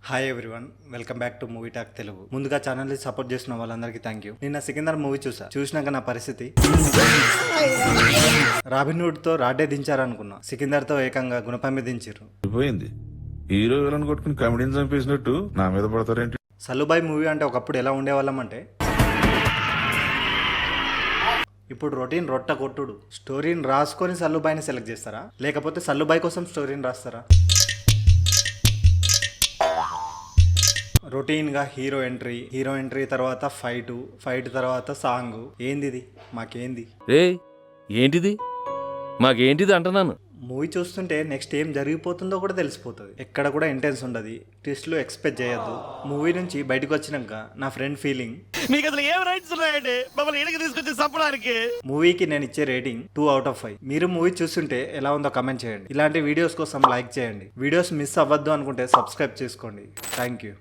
Hi everyone, welcome back to movie talk Telugu. ముందుగా channel ని support చేసిన వాళ్ళందరికీ థ్యాంక్ యూ. నిన్న సికిందర్ మూవీ చూసినాక నా పరిస్థితి రాబిన్హుడ్ తో రాడ్డే దించారనుకున్నా, సికిందర్ తో ఏకంగా గుణపమ్మి దించారు. పోయింది హీరో విలన్ కొట్టుకుని కమెడీని చంపేసినట్టు నా మీద పడతారేంటి? సల్లుబాయ్ మూవీ అంటే ఒకప్పుడు ఎలా ఉండేవాళ్ళం అంటే, ఇప్పుడు రొటీన్ రొట్ట కొట్టుడు. స్టోరీని రాసుకొని సల్లుబాయిని సెలెక్ట్ చేస్తారా, లేకపోతే సల్లుబాయ్ కోసం స్టోరీని రాస్తారా? రొటీన్గా హీరో ఎంట్రీ తర్వాత ఫైట్ తర్వాత సాంగ్. ఏంది ఇది? మాకేంది రే? ఏంటిది మాకేంటిది అంటున్నాను. మూవీ చూస్తుంటే నెక్స్ట్ ఏం జరిగిపోతుందో కూడా తెలిసిపోతుంది. ఎక్కడ కూడా ఇంటెన్స్ ఉండదు, ట్విస్ట్లు ఎక్స్పెక్ట్ చేయొద్దు. మూవీ నుంచి బయటకు వచ్చినాక నా ఫ్రెండ్ ఫీలింగ్, మీకు అసలు ఏం రైట్స్ ఉన్నాయండి మమ్మల్ని ఇంటికి తీసుకొచ్చి చంపడానికి? మూవీకి నేను ఇచ్చే రేటింగ్ 2/5. మీరు మూవీ చూస్తుంటే ఎలా ఉందో కమెంట్ చేయండి. ఇలాంటి వీడియోస్ కోసం లైక్ చేయండి. వీడియోస్ మిస్ అవ్వద్దు అనుకుంటే సబ్స్క్రైబ్ చేసుకోండి. Thank you.